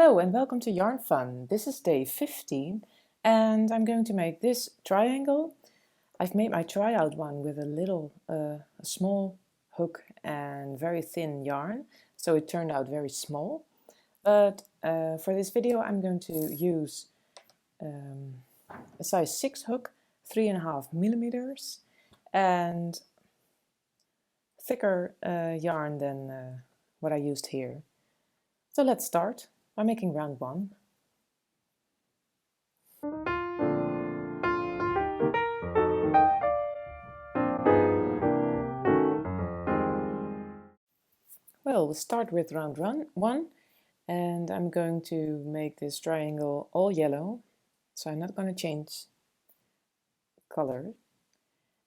Hello and welcome to Yarn Fun. This is day 15 and I'm going to make this triangle. I've made my tryout one with a small hook and very thin yarn, so it turned out very small. But for this video I'm going to use a size 6 hook, 3.5 millimeters, and thicker yarn than what I used here. So let's start by making round 1. Well, we'll start with round 1, and I'm going to make this triangle all yellow, so I'm not going to change color.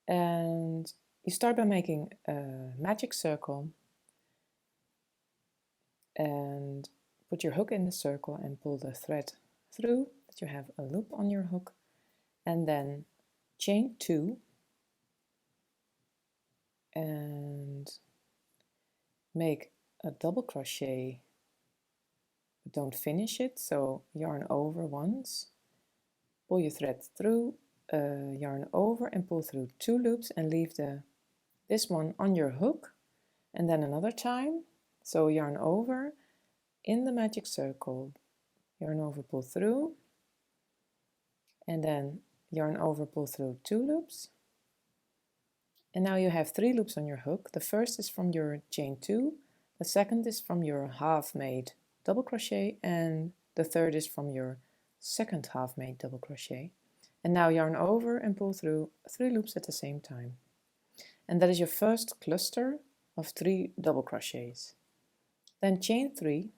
And you start by making a magic circle and put your hook in the circle and pull the thread through, that you have a loop on your hook, and then chain 2 and make a double crochet, but don't finish it, so yarn over once, pull your thread through, yarn over and pull through 2 loops and leave this one on your hook, and then another time, so yarn over in the magic circle, yarn over, pull through, and then yarn over, pull through 2 loops. And now you have 3 loops on your hook. The first is from your chain 2, the second is from your half made double crochet, and the third is from your second half made double crochet. And now yarn over and pull through 3 loops at the same time. And that is your first cluster of 3 double crochets. Then chain 3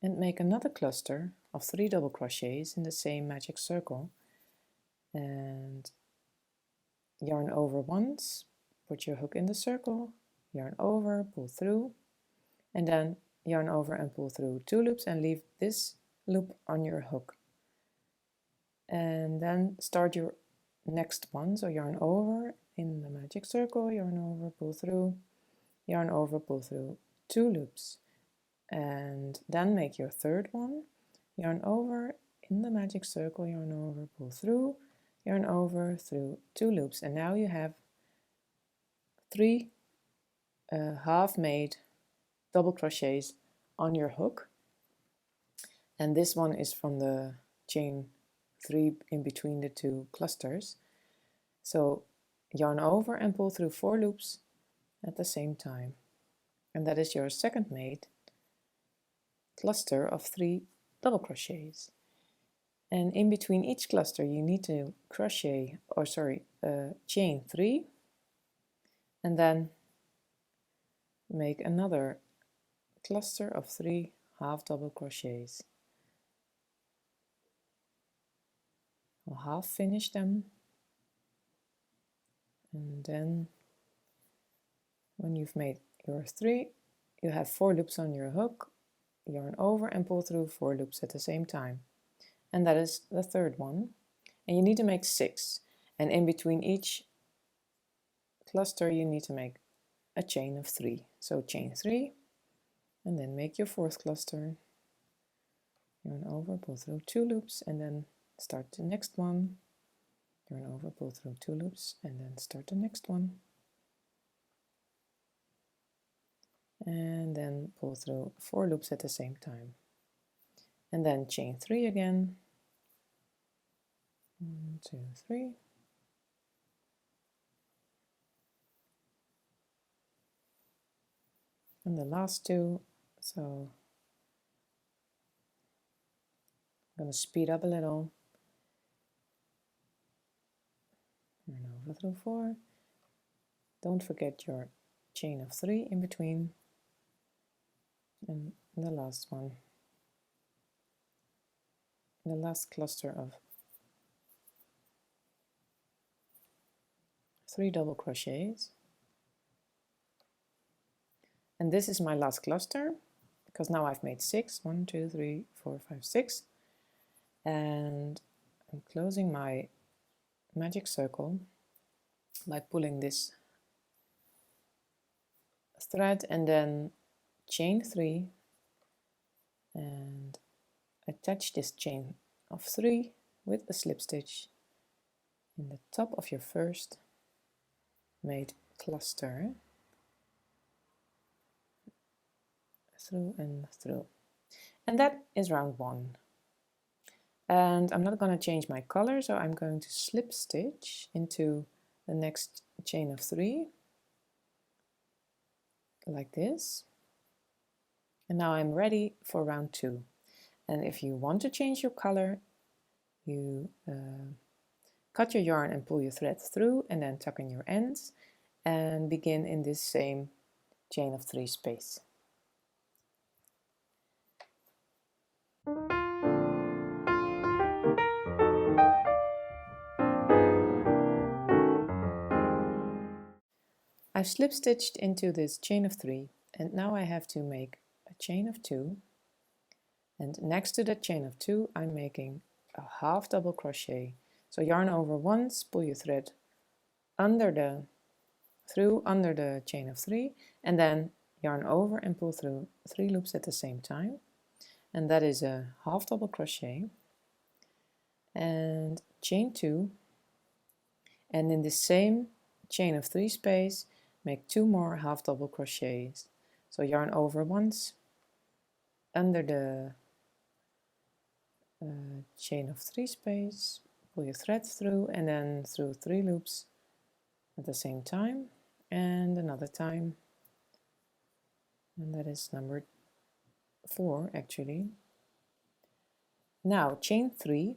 and make another cluster of 3 double crochets in the same magic circle, and yarn over once, put your hook in the circle, yarn over, pull through, and then yarn over and pull through 2 loops and leave this loop on your hook. And then start your next one, so yarn over in the magic circle, yarn over, pull through, yarn over, pull through 2 loops, and then make your third one, yarn over in the magic circle, yarn over, pull through, yarn over through 2 loops, and now you have 3 half made double crochets on your hook. And this one is from the chain 3 in between the 2 clusters, so yarn over and pull through 4 loops at the same time, and that is your second made cluster of 3 double crochets. And in between each cluster you need to chain 3 and then make another cluster of 3 half double crochets. I'll half finish them, and then when you've made your 3, you have 4 loops on your hook, yarn over and pull through 4 loops at the same time, and that is the third one. And you need to make 6, and in between each cluster you need to make a chain of 3, so chain 3 and then make your 4th cluster, yarn over, pull through 2 loops, and then start the next one, yarn over, pull through 2 loops, and then start the next one, and then pull through 4 loops at the same time, and then chain 3 again, 1, 2, 3, and the last 2, so I'm going to speed up a little, yarn over through 4, don't forget your chain of 3 in between, and the last one, the last cluster of 3 double crochets. And this is my last cluster, because now I've made 6, 1, 2, 3, 4, 5, 6, and I'm closing my magic circle by pulling this thread and then chain 3 and attach this chain of 3 with a slip stitch in the top of your first made cluster, through and through. And that is round 1. And I'm not going to change my color, so I'm going to slip stitch into the next chain of 3 like this. And now I'm ready for round 2. And if you want to change your color, you cut your yarn and pull your thread through, and then tuck in your ends and begin in this same chain of 3 space. I've slip stitched into this chain of 3, and now I have to make a chain of 2, and next to that chain of 2 I'm making a half double crochet. So yarn over once, pull your thread under the chain of 3, and then yarn over and pull through 3 loops at the same time, and that is a half double crochet, and chain 2, and in the same chain of 3 space make 2 more half double crochets. So yarn over once, under the chain of 3 space, pull your thread through, and then through 3 loops at the same time, and another time, and that is number 4 actually. Now chain 3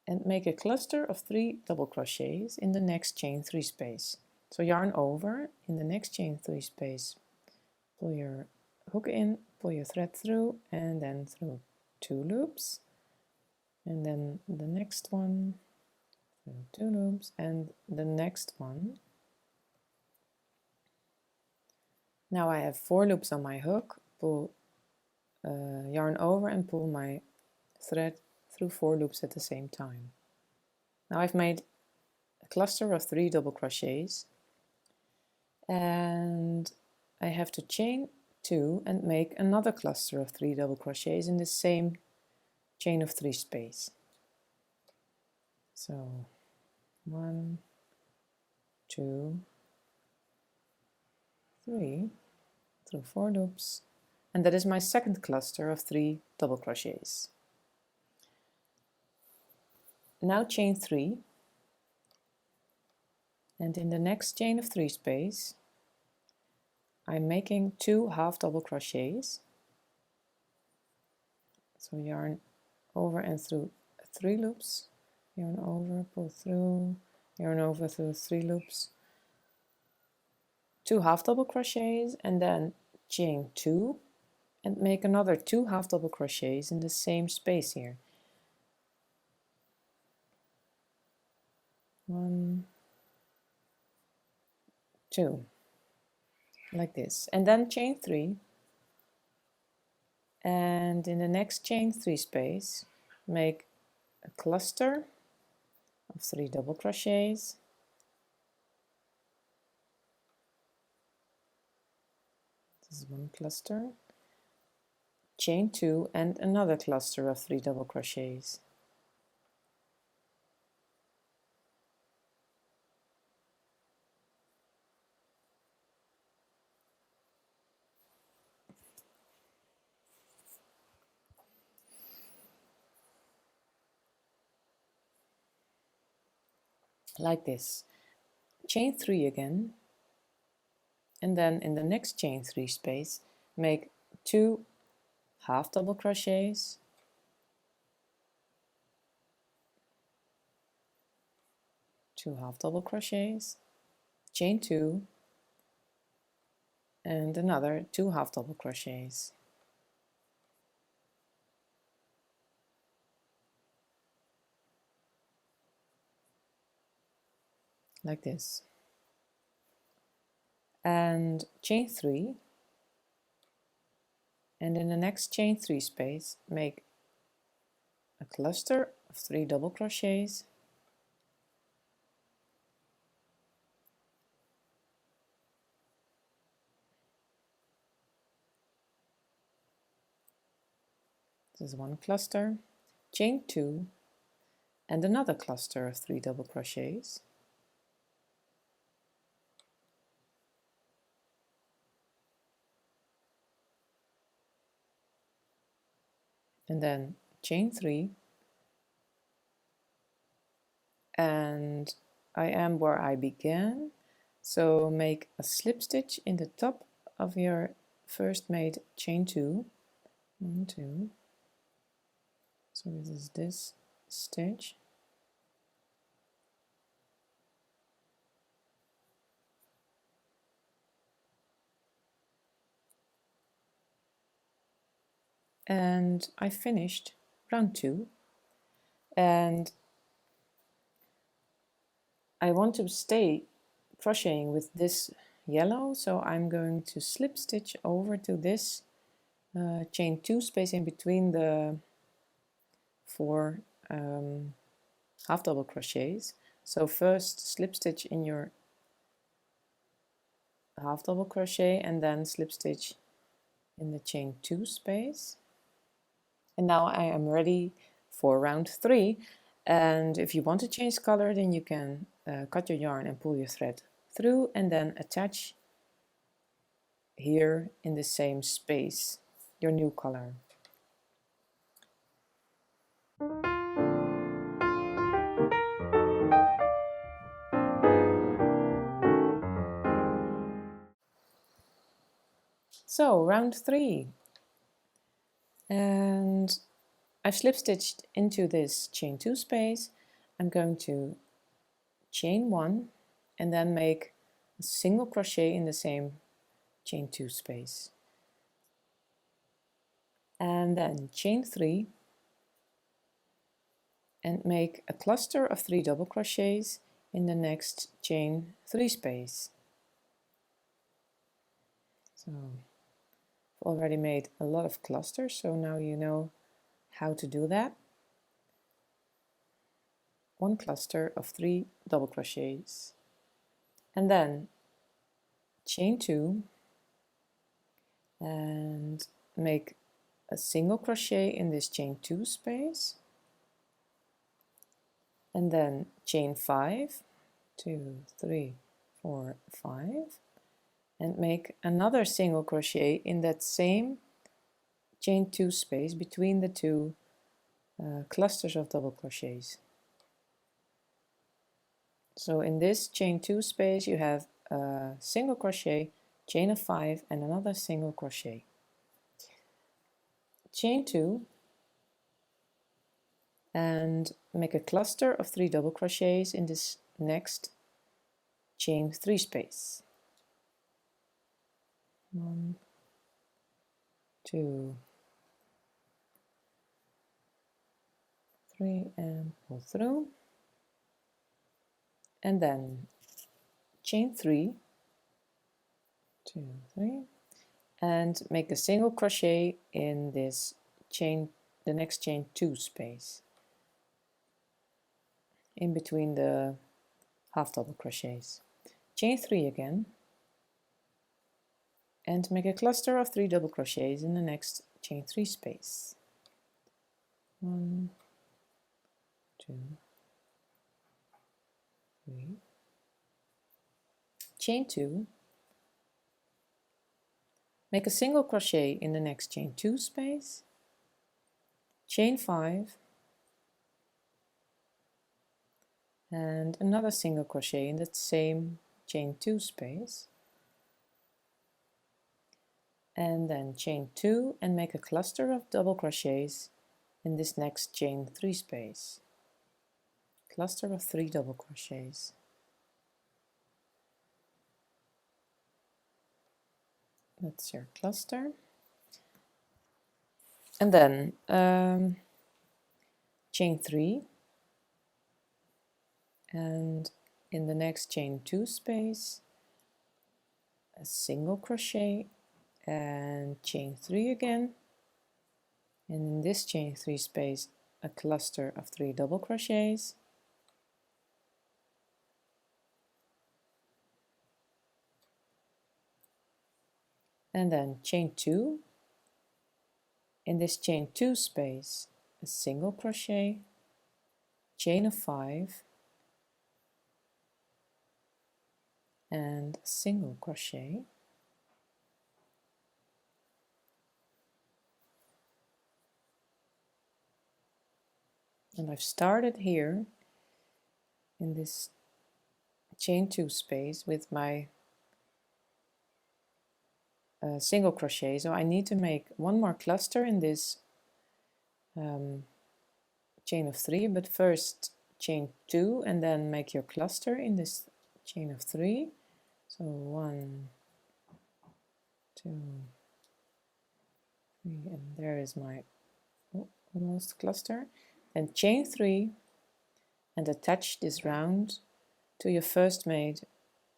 and make a cluster of 3 double crochets in the next chain 3 space. So yarn over in the next chain 3 space, pull your hook in, pull your thread through, and then through 2 loops, and then the next one through 2 loops, and the next one. Now I have 4 loops on my hook, pull yarn over and pull my thread through 4 loops at the same time. Now I've made a cluster of 3 double crochets, and I have to chain 2 and make another cluster of 3 double crochets in the same chain of 3 space. So 1, 2, 3 through 4 loops, and that is my second cluster of 3 double crochets. Now chain 3, and in the next chain of 3 space I'm making 2 half double crochets. So yarn over and through 3 loops, yarn over, pull through, yarn over through 3 loops, 2 half double crochets, and then chain 2 and make another 2 half double crochets in the same space here. 1, 2, like this, and then chain 3, and in the next chain 3 space make a cluster of 3 double crochets, this is one cluster, chain 2 and another cluster of 3 double crochets. Like this. Chain 3 again, and then in the next chain 3 space make 2 half double crochets, 2 half double crochets, chain 2 and another 2 half double crochets. Like this. And chain 3, and in the next chain 3 space make a cluster of 3 double crochets, is one cluster, chain 2 and another cluster of 3 double crochets, and then chain 3, and I am where I began, so make a slip stitch in the top of your first made chain 2, 1, 2, so this is this stitch, and I finished round 2, and I want to stay crocheting with this yellow, so I'm going to slip stitch over to this chain 2 space in between the 4 half double crochets. So first slip stitch in your half double crochet and then slip stitch in the chain 2 space. And now I am ready for round 3, and if you want to change color, then you can cut your yarn and pull your thread through and then attach here in the same space your new color. So round 3, and I've slip stitched into this chain 2 space. I'm going to chain 1 and then make a single crochet in the same chain 2 space, and then chain 3 and make a cluster of 3 double crochets in the next chain 3 space. So I've already made a lot of clusters, so now you know how to do that. One cluster of 3 double crochets, and then chain 2 and make a single crochet in this chain 2 space, and then chain 5, 2, 3, 4, 5, and make another single crochet in that same chain 2 space between the two clusters of double crochets. So in this chain 2 space you have a single crochet, chain of 5 and another single crochet. Chain 2 and make a cluster of 3 double crochets in this next chain 3 space. 1, 2, 3 and pull through, and then chain 3, 2, 3, and make a single crochet in this chain, the next chain 2 space in between the half double crochets. Chain 3 again and make a cluster of 3 double crochets in the next chain 3 space. 1, 2, 3. Chain 2, make a single crochet in the next chain 2 space, chain 5 and another single crochet in that same chain 2 space, and then chain 2 and make a cluster of double crochets in this next chain 3 space, cluster of 3 double crochets. That's your cluster. And then chain 3 and in the next chain 2 space a single crochet and chain 3 again, and in this chain 3 space a cluster of 3 double crochets, and then chain 2 in this chain 2 space a single crochet, chain of 5 and a single crochet, and I've started here in this chain 2 space with my single crochet, so I need to make one more cluster in this chain of 3, but first chain 2 and then make your cluster in this chain of 3. So 1, 2, 3, and there is my almost cluster. Then chain 3 and attach this round to your first made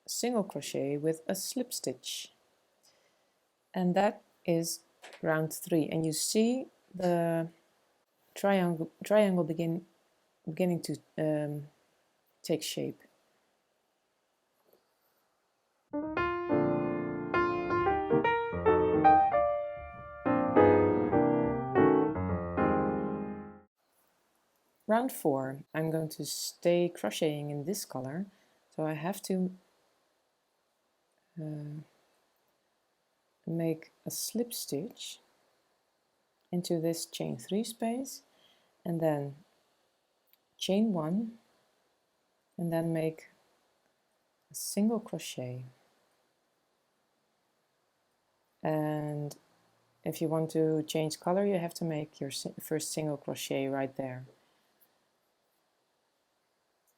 single crochet with a slip stitch, and that is round 3, and you see the triangle beginning to take shape. Round 4, I'm going to stay crocheting in this color, so I have to make a slip stitch into this chain 3 space and then chain 1 and then make a single crochet. And if you want to change color, you have to make your first single crochet right there.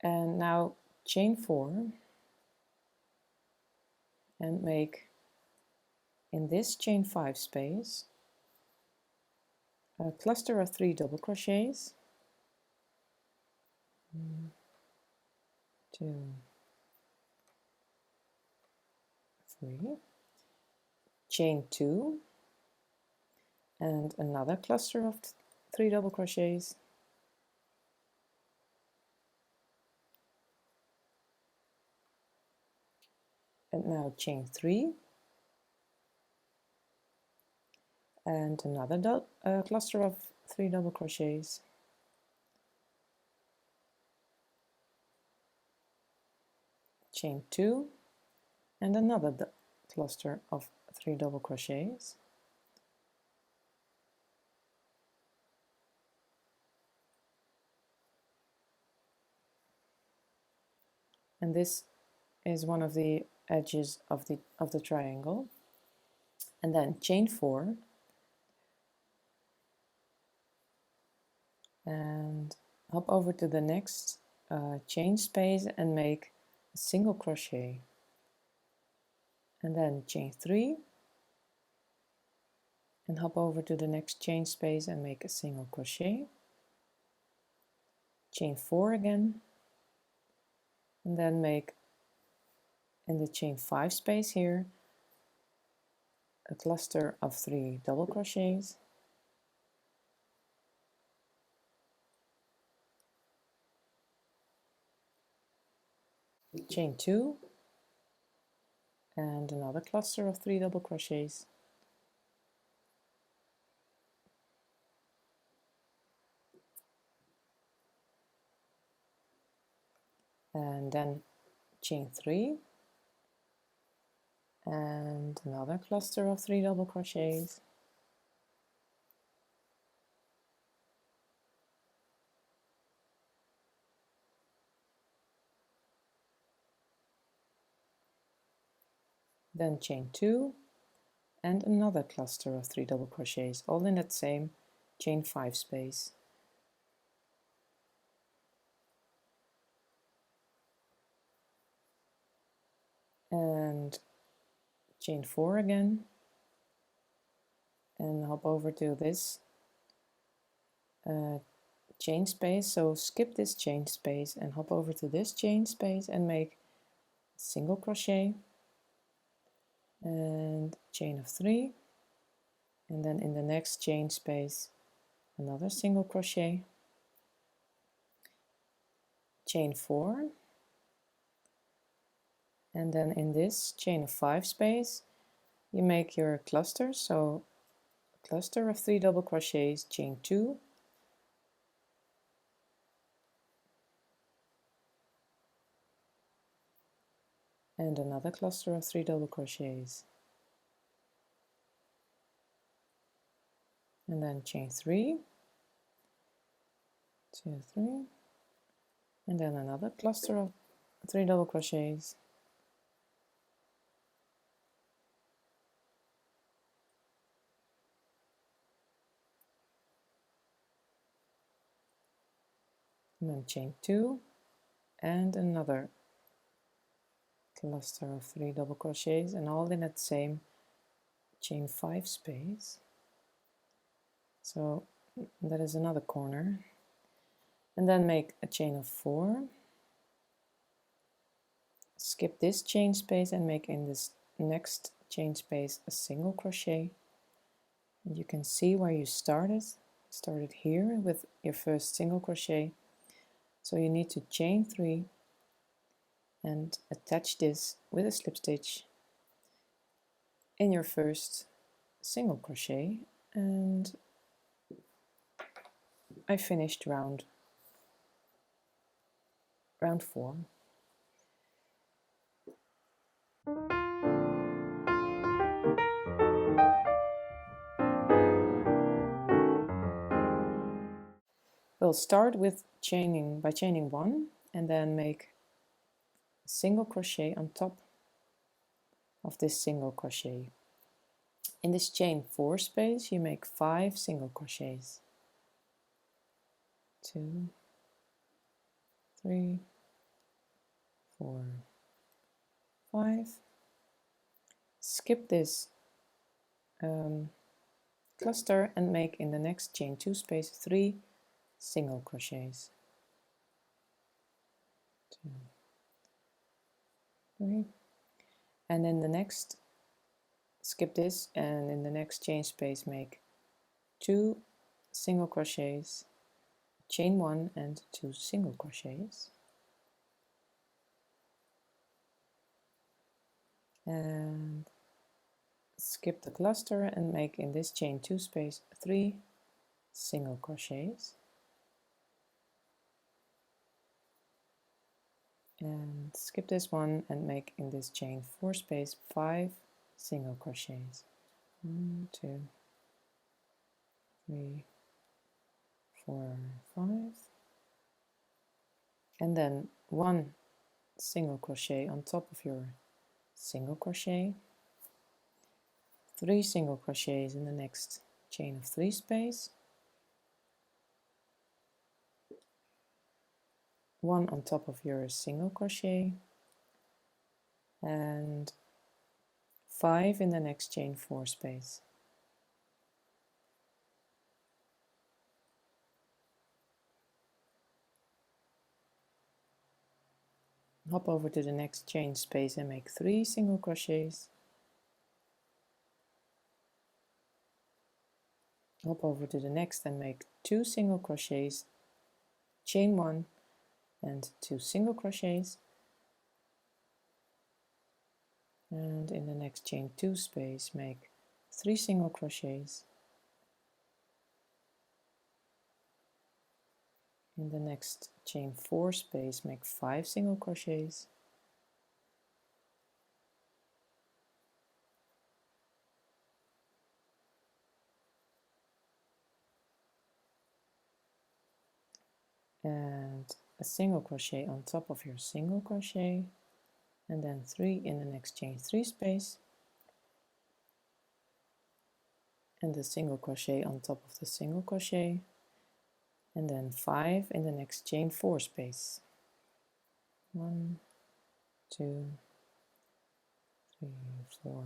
And now chain 4 and make in this chain 5 space a cluster of 3 double crochets. 1, 2, 3, chain 2 and another cluster of 3 double crochets, and now chain 3 and another cluster of 3 double crochets, chain 2 and another cluster of 3 double crochets, and this is one of the edges of the triangle, and then chain 4 and hop over to the next chain space and make a single crochet, and then chain 3 and hop over to the next chain space and make a single crochet, chain 4 again, and then make in the chain 5 space here a cluster of 3 double crochets, chain 2 and another cluster of 3 double crochets, and then chain 3 and another cluster of 3 double crochets, then chain 2 and another cluster of 3 double crochets, all in that same chain 5 space. And chain 4 again and hop over to this chain space, so skip this chain space and hop over to this chain space and make a single crochet and chain of 3, and then in the next chain space another single crochet, chain 4, and then in this chain of 5 space you make your cluster, so cluster of 3 double crochets, chain 2, and another cluster of 3 double crochets, and then chain 3, 2, 3, and then another cluster of 3 double crochets, and then chain 2 and another cluster of 3 double crochets, and all in that same chain 5 space. So that is another corner, and then make a chain of 4, skip this chain space and make in this next chain space a single crochet. And you can see where you started here with your first single crochet, so you need to chain 3 and attach this with a slip stitch in your first single crochet, and I finished round 4. We'll start with chaining 1 and then make a single crochet on top of this single crochet. In this chain 4 space you make 5 single crochets. 2, 3, 4, 5. Skip this cluster and make in the next chain 2 space 3 single crochets. 2, 3, and in the next, skip this, and in the next chain space make 2 single crochets, chain 1 and 2 single crochets, and skip the cluster and make in this chain 2 space 3 single crochets, and skip this one and make in this chain 4 space 5 single crochets. 1, 2, 3, 4, 5, and then 1 single crochet on top of your single crochet, 3 single crochets in the next chain of 3 space, 1 on top of your single crochet, and 5 in the next chain 4 space. Hop over to the next chain space and make 3 single crochets. Hop over to the next and make 2 single crochets, chain 1 and 2 single crochets, and in the next chain 2 space make 3 single crochets. In the next chain 4 space make 5 single crochets, and a single crochet on top of your single crochet, and then 3 in the next chain 3 space, and a single crochet on top of the single crochet, and then 5 in the next chain 4 space. 1, 2, 3, 4,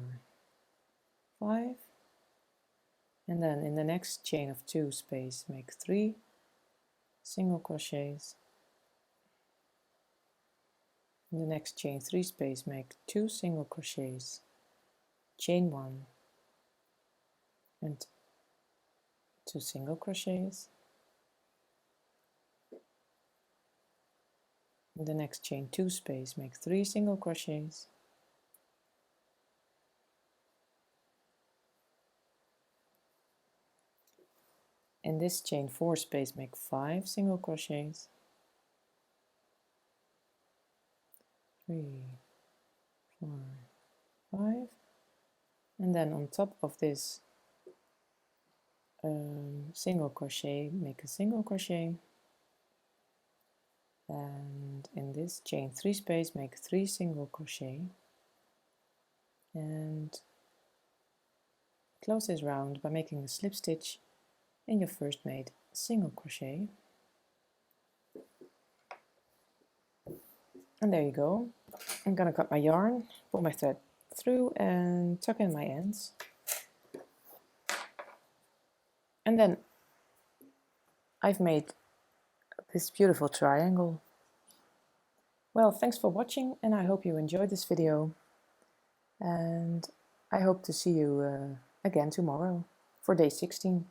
5, and then in the next chain of 2 space make 3 single crochets. In the next chain 3 space make 2 single crochets, chain 1 and 2 single crochets. In the next chain 2 space make 3 single crochets, in this chain 4 space make 5 single crochets, 3, 4, 5, and then on top of this single crochet make a single crochet, and in this chain 3 space make 3 single crochet, and close this round by making a slip stitch in your first made single crochet. And there you go. I'm gonna cut my yarn, pull my thread through and tuck in my ends. And then I've made this beautiful triangle. Well, thanks for watching, and I hope you enjoyed this video. And I hope to see you again tomorrow for day 16.